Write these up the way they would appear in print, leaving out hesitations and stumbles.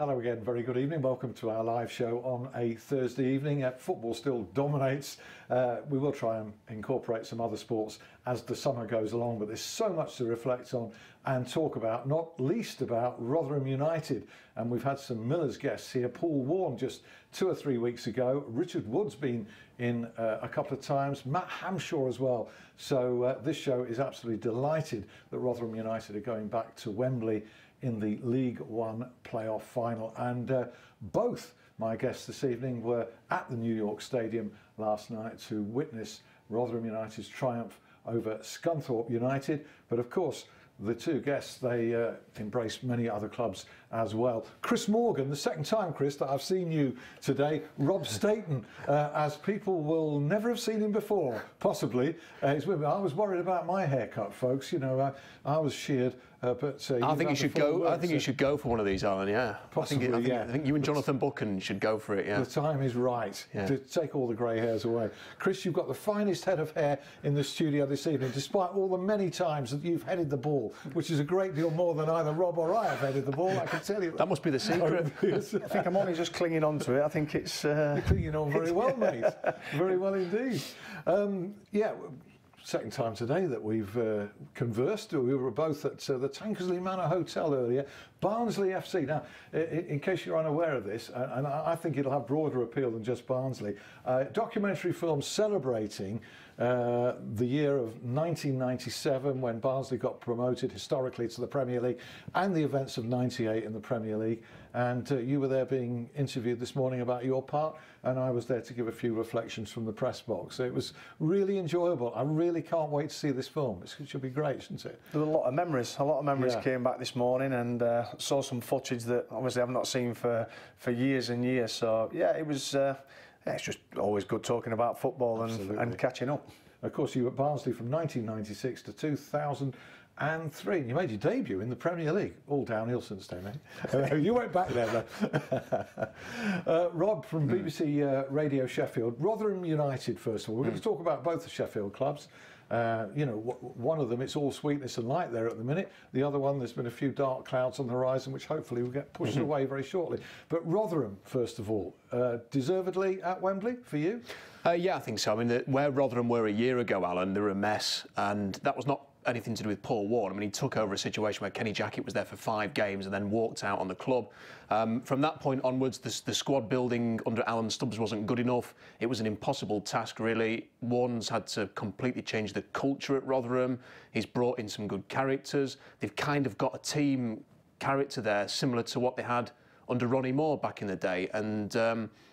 Hello again, very good evening. Welcome to our live show on a Thursday evening. Football still dominates. We will try and incorporate some other sports as the summer goes along, but there's so much to reflect on and talk about, not least about Rotherham United. And we've had some Miller's guests here. Paul Warne just 2 or 3 weeks ago. Richard Wood's been in a couple of times. Matt Hamshaw as well. So this show is absolutely delighted that Rotherham United are going back to Wembley in the League One playoff final. And both my guests this evening were at the New York Stadium last night to witness Rotherham United's triumph over Scunthorpe United. But of course, the two guests, they embrace many other clubs as well. Chris Morgan, the second time, Chris, that I've seen you today. Rob Staton, as people will never have seen him before, possibly. He's with me. I was worried about my haircut, folks. You know, I was sheared. But I think you should go. I think you should go for one of these, Alan. Yeah, possibly. I think you and Jonathan Buchan should go for it. Yeah, the time is right to take all the grey hairs away. Chris, you've got the finest head of hair in the studio this evening, despite all the many times that you've headed the ball, which is a great deal more than either Rob or I have headed the ball. I can tell you that must be the secret. I think I'm only just clinging on to it. I think it's you're clinging on very well, mate. Very well indeed. Yeah. Second time today that we've conversed. We were both at the Tankersley Manor Hotel earlier. Barnsley FC. Now, in case you're unaware of this, and I think it'll have broader appeal than just Barnsley, documentary film celebrating the year of 1997 when Barnsley got promoted historically to the Premier League, and the events of '98 in the Premier League. And you were there being interviewed this morning about your part, and I was there to give a few reflections from the press box. So it was really enjoyable. I really can't wait to see this film. It should be great, shouldn't it? There were a lot of memories. A lot of memories came back this morning, and saw some footage that obviously I've not seen for years and years. So yeah, it was. It's just always good talking about football and catching up. Of course, you were at Barnsley from 1996 to 2003. You made your debut in the Premier League. All downhill since then, eh? You went back there, though. Rob from BBC Radio Sheffield. Rotherham United, first of all. We're going to talk about both the Sheffield clubs. You know, one of them, it's all sweetness and light there at the minute. The other one, there's been a few dark clouds on the horizon, which hopefully will get pushed away very shortly. But Rotherham, first of all, deservedly at Wembley for you? Yeah, I think so. I mean, where Rotherham were a year ago, Alan, they were a mess, and that was not anything to do with Paul Warne. I mean, he took over a situation where Kenny Jackett was there for 5 games and then walked out on the club. From that point onwards, the squad building under Alan Stubbs wasn't good enough. It was an impossible task, really. Warne's had to completely change the culture at Rotherham. He's brought in some good characters. They've kind of got a team character there, similar to what they had under Ronnie Moore back in the day. And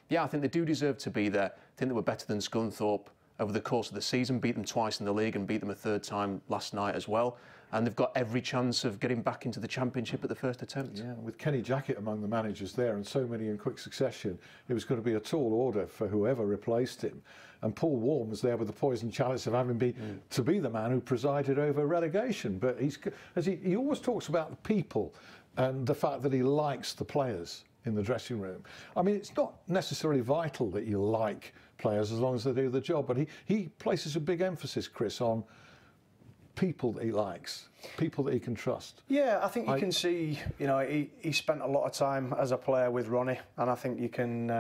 yeah, I think they do deserve to be there. I think they were better than Scunthorpe over the course of the season, beat them twice in the league and beat them a 3rd time last night as well. And they've got every chance of getting back into the Championship at the first attempt. Yeah, with Kenny Jackett among the managers there and so many in quick succession, it was going to be a tall order for whoever replaced him. And Paul Warne was there with the poison chalice of having been to be the man who presided over relegation. But he always talks about the people and the fact that he likes the players in the dressing room. I mean, it's not necessarily vital that you like players as long as they do the job, but he places a big emphasis, Chris, on people that he likes, people that he can trust. Yeah, I think you can see, you know, he spent a lot of time as a player with Ronnie, and I think you can,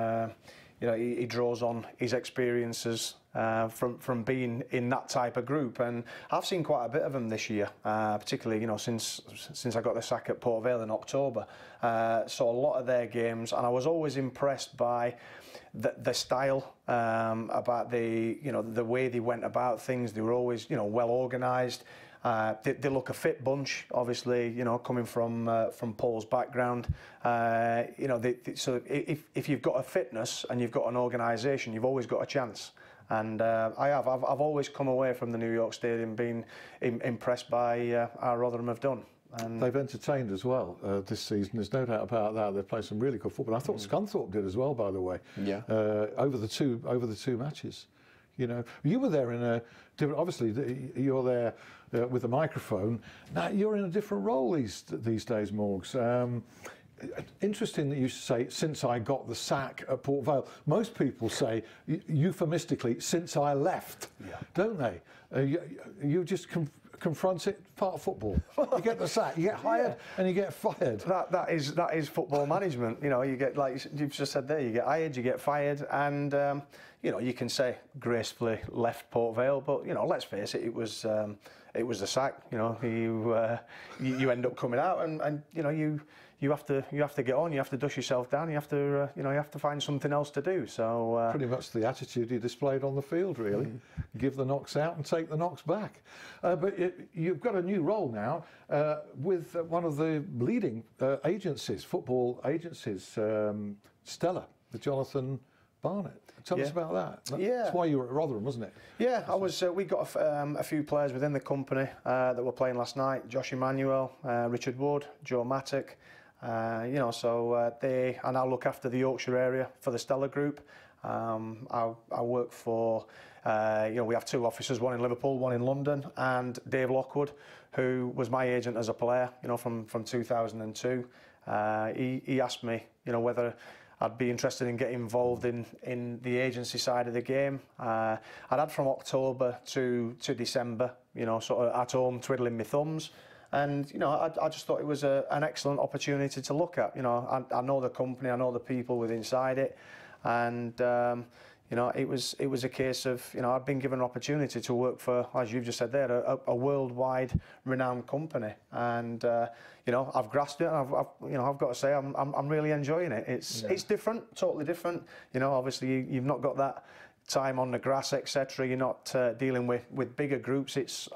you know, he draws on his experiences from being in that type of group, and I've seen quite a bit of him this year, particularly, you know, since I got the sack at Port Vale in October. Saw a lot of their games, and I was always impressed by the style, about the way they went about things. They were always, you know, well organised. They look a fit bunch, obviously, you know, coming from Paul's background. You know, so if you've got a fitness and you've got an organisation, you've always got a chance. And I've always come away from the New York Stadium being impressed by how Rotherham have done. And they've entertained as well this season. There's no doubt about that. They've played some really good football. I thought Scunthorpe did as well, by the way. Yeah. Over the two matches. You know, you were there in a different. Obviously, you're there with a microphone. Now you're in a different role these days, Morgs. Interesting that you say, since I got the sack at Port Vale. Most people say, euphemistically, since I left, don't they? You just confront it. Part of football. You get the sack, you get hired, and you get fired. That is football management. You know, you get, like you've just said there, you get hired, you get fired, and you know, you can say gracefully left Port Vale, but you know, let's face it, it was the sack. You know, you end up coming out, and you know, you have to get on. You have to dust yourself down. You have to you know, you have to find something else to do. So pretty much the attitude you displayed on the field, really. Give the knocks out and take the knocks back. But you've got a new role now with one of the leading agencies, football agencies, Stella, with Jonathan Barnett. Tell us about that. That's why you were at Rotherham, wasn't it? Yeah, I was. We got a few players within the company that were playing last night. Josh Emmanuel, Richard Wood, Joe Mattock. You know, so they, and I look after the Yorkshire area for the Stella Group. I work for, you know, we have two offices, one in Liverpool, one in London, and Dave Lockwood, who was my agent as a player, you know, from 2002. He asked me, you know, whether I'd be interested in getting involved in the agency side of the game. I'd had from October to December, you know, sort of at home twiddling my thumbs. And, you know, I just thought it was an excellent opportunity to look at. You know, I know the company, I know the people with inside it. And, you know, it was a case of, you know, I've been given an opportunity to work for, as you've just said there, a worldwide renowned company. And, you know, I've grasped it, and you know, I've got to say I'm really enjoying it. It's different, totally different. You know, obviously you've not got that time on the grass, etc. You're not dealing with bigger groups. It's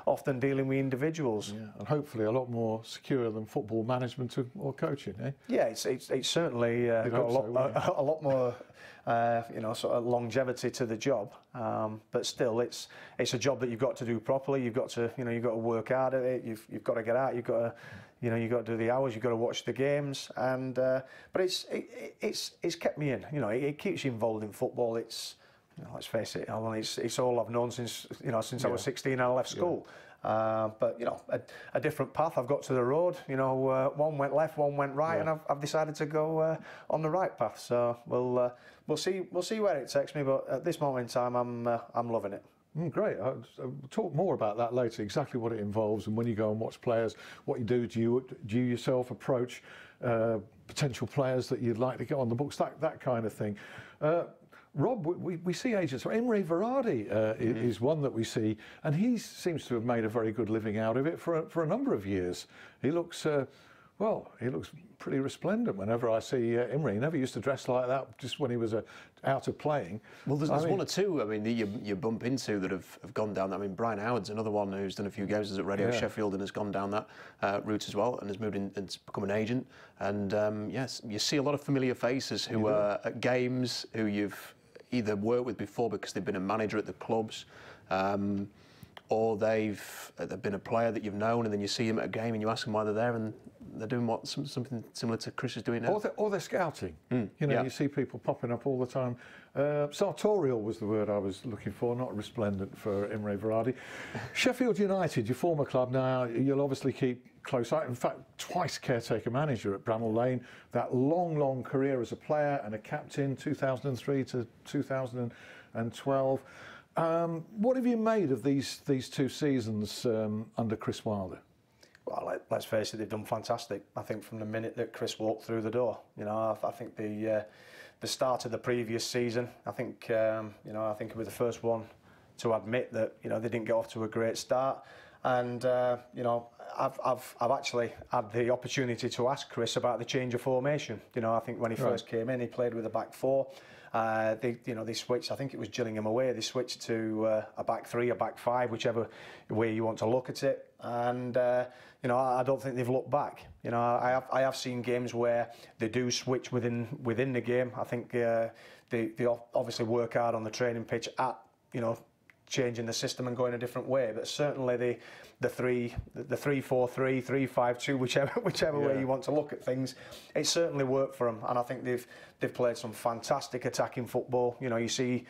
often dealing with individuals. Yeah, and hopefully a lot more secure than football management or coaching, eh? Yeah, it's certainly got a lot more, you know, sort of longevity to the job. But still, it's a job that you've got to do properly. You've got to, you know, you've got to work hard at it. You've got to get out. You've got to, you know, you've got to do the hours. You've got to watch the games. And but it's kept me in. You know, it keeps you involved in football. It's, you know, let's face it, Alan, it's all I've known since I was 16 and I left school. But you know, a different path. I've got to the road. You know, one went left, one went right, and I've decided to go on the right path. So we'll see where it takes me. But at this moment in time, I'm loving it. Great. I'll talk more about that later, exactly what it involves, and when you go and watch players, what you do. Do you yourself approach potential players that you'd like to get on the books, that kind of thing? Rob, we see agents. Imre Varadi is one that we see, and he seems to have made a very good living out of it for a number of years. He looks, well, he looks pretty resplendent whenever I see Imre. He never used to dress like that just when he was out of playing. Well, there's one or two, I mean, that you bump into that have gone down that. I mean, Brian Howard's another one who's done a few games at Radio Sheffield and has gone down that route as well and has moved in and become an agent. And yes, you see a lot of familiar faces who are at games, who you've either worked with before because they've been a manager at the clubs, or they've been a player that you've known, and then you see them at a game and you ask them why they're there, and they're doing something similar to Chris is doing now. Or they're scouting. You know, you see people popping up all the time. Sartorial was the word I was looking for, not resplendent for Imre Varadi. Sheffield United, your former club now, you'll obviously keep close eye. In fact, twice caretaker manager at Bramall Lane. That long career as a player and a captain, 2003 to 2012. What have you made of these 2 seasons under Chris Wilder? Well, let's face it, they've done fantastic. I think from the minute that Chris walked through the door, you know, I think the start of the previous season, I think, you know, I think it was the first one to admit that, you know, they didn't get off to a great start. And you know, I've actually had the opportunity to ask Chris about the change of formation. You know, I think when he first came in, he played with a back 4. They switched. I think it was Gillingham away. They switched to a back 3, a back 5, whichever way you want to look at it. And you know, I don't think they've looked back. You know, I have seen games where they do switch within the game. I think they obviously work hard on the training pitch at, you know, changing the system and going a different way, but certainly the 3-4-3, 3-5-2, whichever way you want to look at things, it certainly worked for them, and I think they've played some fantastic attacking football. You know, you see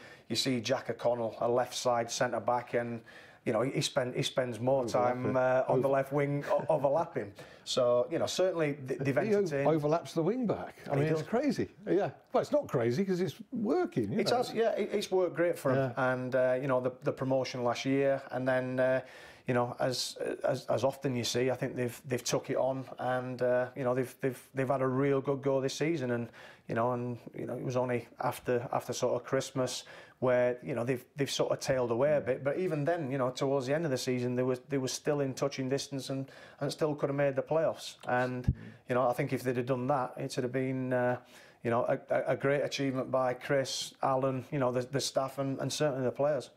Jack O'Connell, a left side centre back, and you know, he spends more time on the left wing overlapping. So, you know, certainly they've entertained. He overlaps the wing back. I mean, it's crazy. Yeah. Well, it's not crazy because it's working. It has, yeah. It's worked great for him. And, you know, the promotion last year. And then, you know, as often you see, I think they've took it on, and you know, they've had a real good go this season, and you know, it was only after sort of Christmas where, you know, they've sort of tailed away a bit, but even then, you know, towards the end of the season, they were still in touching distance and still could have made the playoffs. And you know, I think if they'd have done that, it would have been you know, a great achievement by Chris, Alan, you know, the staff, and certainly the players.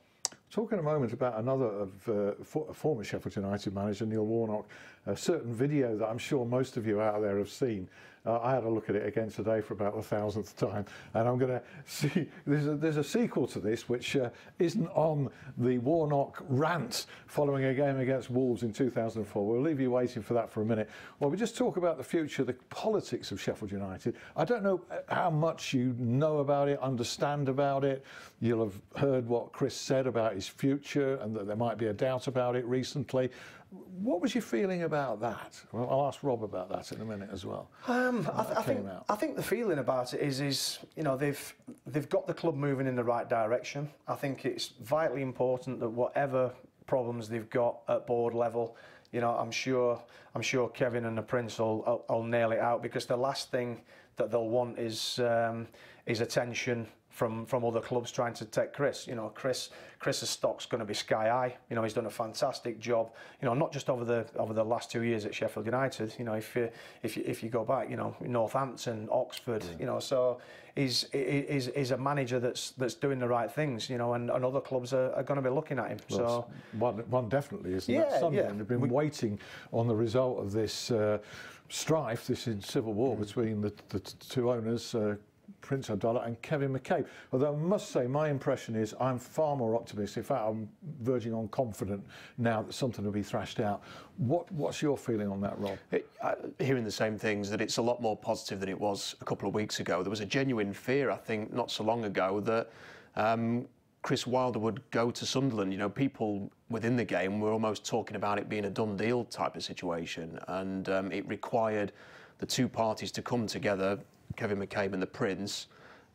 Talk in a moment about another of former Sheffield United manager, Neil Warnock, a certain video that I'm sure most of you out there have seen. I had a look at it again today for about the 1000th time, and I'm going to see there's a sequel to this which isn't on the Warnock rant following a game against Wolves in 2004. We'll leave you waiting for that for a minute. Well, we just talk about the future, the politics of Sheffield United. I don't know how much you know about it, understand about it. You'll have heard what Chris said about his future and that there might be a doubt about it recently. What was your feeling about that? Well, I'll ask Rob about that in a minute as well. I think the feeling about it is you know, they've got the club moving in the right direction. I think it's vitally important that whatever problems they've got at board level, you know, I'm sure Kevin and the Prince will nail it out, because the last thing that they'll want is attention from other clubs trying to take Chris. You know, Chris's stock's going to be sky high. You know, he's done a fantastic job. You know, not just over the last 2 years at Sheffield United. You know, if you go back, you know, Northampton, Oxford. You know, so he's a manager that's doing the right things. You know, and other clubs are going to be looking at him. Well, so one definitely isn't. Yeah, that Sunderland yeah. have been waiting on the result of this strife, this civil war between the two owners. Prince Abdullah and Kevin McCabe. Although I must say, my impression is I'm far more optimistic. In fact, I'm verging on confident now that something will be thrashed out. What's your feeling on that, Rob? Hearing the same things, that it's a lot more positive than it was a couple of weeks ago. There was a genuine fear, I think, not so long ago, that Chris Wilder would go to Sunderland. You know, people within the game were almost talking about it being a done deal type of situation, and it required the two parties to come together, Kevin McCabe and the Prince,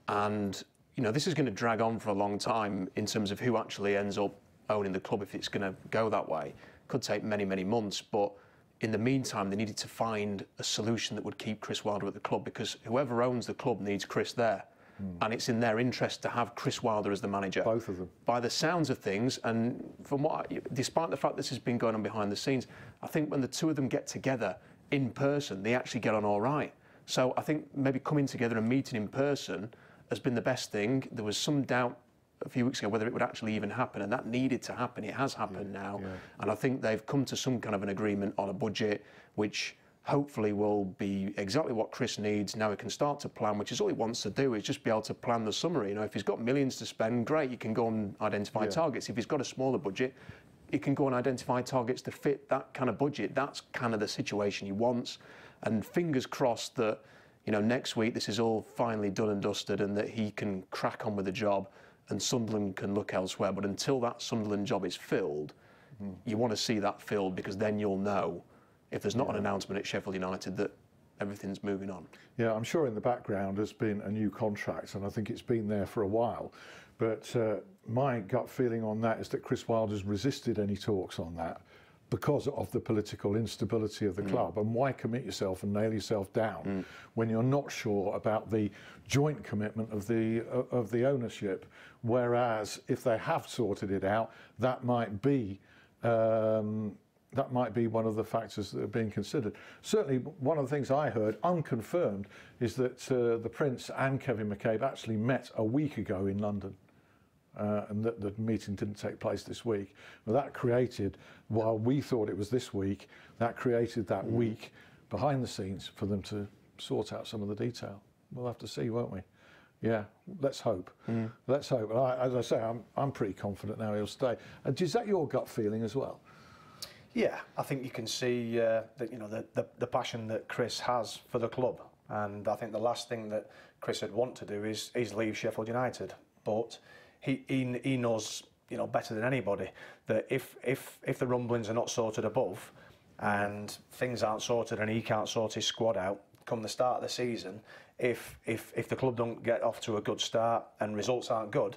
and you know, this is going to drag on for a long time in terms of who actually ends up owning the club, if it's going to go that way. Could take many months, but in the meantime they needed to find a solution that would keep Chris Wilder at the club, because whoever owns the club needs Chris there, and it's in their interest to have Chris Wilder as the manager. Both of them. By the sounds of things, and from despite the fact this has been going on behind the scenes, I think when the two of them get together in person, they actually get on all right. So I think maybe coming together and meeting in person has been the best thing. There was some doubt a few weeks ago whether it would actually even happen, and that needed to happen. It has happened now. Yeah. And I think they've come to some kind of an agreement on a budget, which hopefully will be exactly what Chris needs. Now he can start to plan, which is all he wants to do, is just be able to plan the summer. You know, if he's got millions to spend, great, you can go and identify targets. If he's got a smaller budget, he can go and identify targets to fit that kind of budget. That's kind of the situation he wants. And fingers crossed that, you know, next week this is all finally done and dusted, and that he can crack on with the job and Sunderland can look elsewhere. But until that Sunderland job is filled, you want to see that filled, because then you'll know, if there's not an announcement at Sheffield United, that everything's moving on. Yeah, I'm sure in the background there's been a new contract, and I think it's been there for a while. But my gut feeling on that is that Chris Wilder's resisted any talks on that, because of the political instability of the club. And why commit yourself and nail yourself down when you're not sure about the joint commitment of the ownership? Whereas if they have sorted it out, that might be one of the factors that are being considered. Certainly, one of the things I heard, unconfirmed, is that the Prince and Kevin McCabe actually met a week ago in London. And that the meeting didn't take place this week. Well, that created, while we thought it was this week, that created that week behind the scenes for them to sort out some of the detail. We'll have to see, won't we? Yeah, let's hope. Let's hope. And as I say, I'm pretty confident now he'll stay. Is that your gut feeling as well? Yeah, I think you can see that, you know, the passion that Chris has for the club, and I think the last thing that Chris would want to do is leave Sheffield United. But he knows, you know, better than anybody that if the rumblings are not sorted above, and things aren't sorted, and he can't sort his squad out come the start of the season, if the club don't get off to a good start and results aren't good,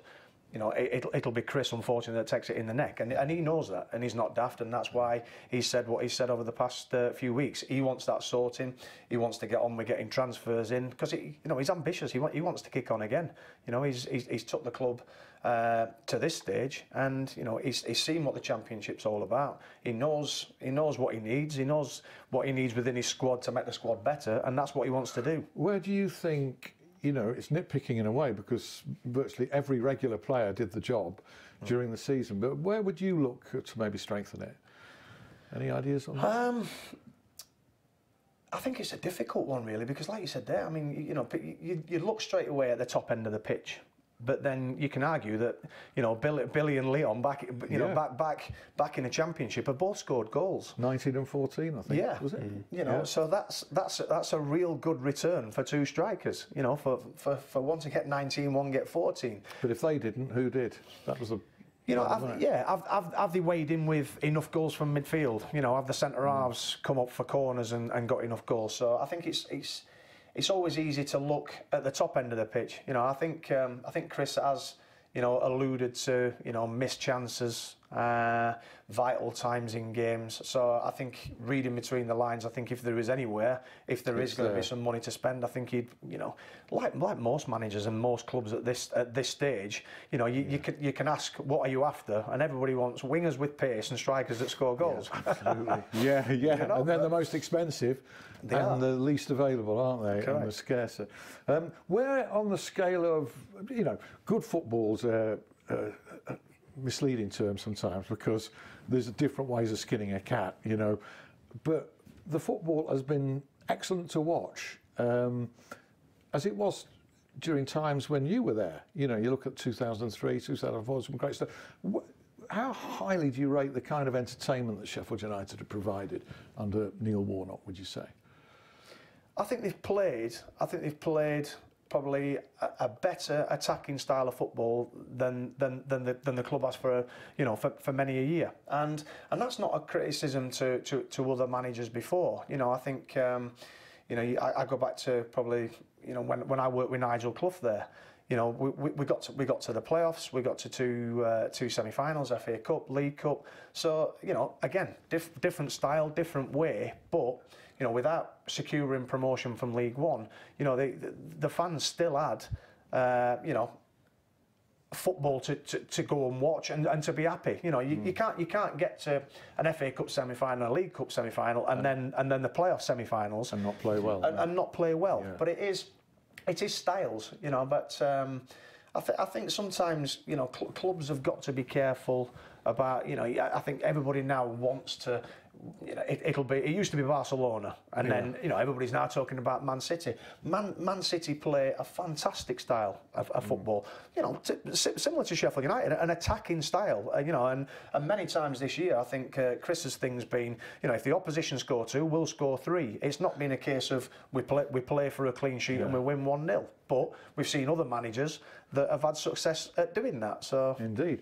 it'll be Chris, unfortunately, that takes it in the neck, and he knows that, and he's not daft, and that's why he said what he said over the past few weeks. He wants that sorting. He wants to get on with getting transfers in because he's ambitious. He wants to kick on again. He's took the club to this stage, and he's seen what the Championship's all about. He knows what he needs. He knows what he needs within his squad to make the squad better, and that's what he wants to do. Where do you think? It's nitpicking in a way because virtually every regular player did the job during the season. But where would you look to maybe strengthen it? Any ideas on that? I think it's a difficult one, really, because like you said there, I mean, you look straight away at the top end of the pitch. But then you can argue that Billy and Leon back in the Championship have both scored goals. 19 and 14, I think. Yeah, was it? So that's a real good return for two strikers. For one to get 19, one get 14. But if they didn't, who did? That was a. Have they weighed in with enough goals from midfield? Have the centre halves come up for corners and got enough goals? So I think it's always easy to look at the top end of the pitch. I think Chris has, alluded to, missed chances, vital times in games. So I think reading between the lines, I think if there is anywhere, if there is going to be some money to spend, I think he'd, like most managers and most clubs at this stage, you can ask, what are you after? And everybody wants wingers with pace and strikers that score goals. Yeah, absolutely. Yeah. And then the most expensive. And the least available, aren't they? Correct. And the scarcer. Where on the scale of, good football's a misleading term sometimes because there's different ways of skinning a cat, But the football has been excellent to watch, as it was during times when you were there. You look at 2003, 2004, some great stuff. How highly do you rate the kind of entertainment that Sheffield United have provided under Neil Warnock, would you say? I think they've played probably a better attacking style of football than the club has for many a year, and that's not a criticism to other managers before. I think I go back to probably when I worked with Nigel Clough there. We got to the playoffs. We got to two semi-finals, FA Cup, League Cup. So again, different style, different way, but. Without securing promotion from League One, the fans still had, football to go and watch and to be happy. You can't get to an FA Cup semi-final, a League Cup semi-final, and then the playoff semi-finals and not play well. And not play well. Yeah. But it is styles, But I think sometimes clubs have got to be careful about. I think everybody now wants to. It used to be Barcelona, and then everybody's now talking about Man City. Man City play a fantastic style of football, similar to Sheffield United, an attacking style, and many times this year I think Chris's thing's been, if the opposition score 2, we'll score 3. It's not been a case of we play for a clean sheet and we win 1-0, but we've seen other managers that have had success at doing that. So indeed.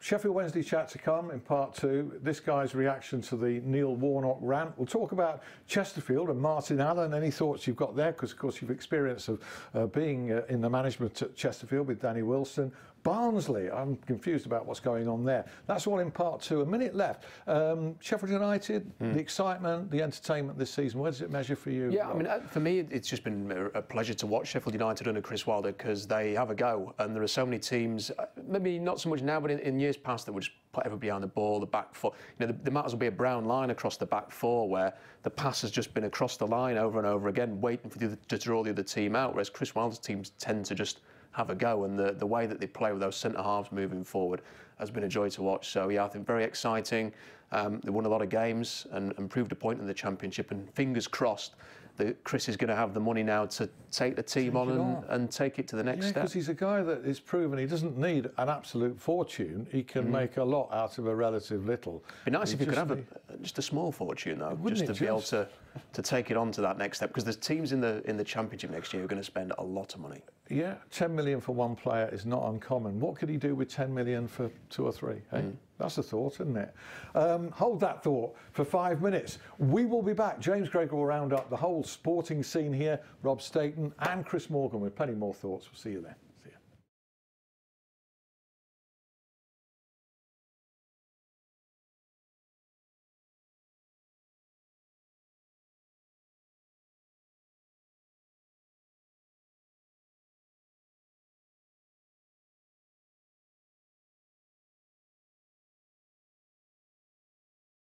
Sheffield Wednesday chat to come in part 2. This guy's reaction to the Neil Warnock rant. We'll talk about Chesterfield and Martin Allen. Any thoughts you've got there? Because of course you've experience of being in the management at Chesterfield with Danny Wilson. Barnsley, I'm confused about what's going on there. That's all in part 2. A minute left. Sheffield United, the excitement, the entertainment this season, where does it measure for you? Yeah, I mean, for me, it's just been a pleasure to watch Sheffield United under Chris Wilder because they have a go. And there are so many teams, maybe not so much now, but in years past, that would just put everybody behind the ball, the back foot. There might as well be a brown line across the back four where the pass has just been across the line over and over again, waiting for to draw the other team out, whereas Chris Wilder's teams tend to just have a go, and the way that they play with those centre halves moving forward has been a joy to watch. So yeah, I think very exciting. They won a lot of games and proved a point in the Championship, and fingers crossed that Chris is going to have the money now to take the team on and take it to the next step. Because he's a guy that is proven he doesn't need an absolute fortune. He can make a lot out of a relative little. It'd be nice if he could have just a small fortune, though, just to be able to take it on to that next step. Because there's teams in the Championship next year who are going to spend a lot of money. Yeah, 10 million for one player is not uncommon. What could he do with 10 million for 2 or 3? Hey? That's a thought, isn't it? Hold that thought for 5 minutes. We will be back. James Gregg will round up the whole sporting scene here, Rob Staton and Chris Morgan with plenty more thoughts. We'll see you then.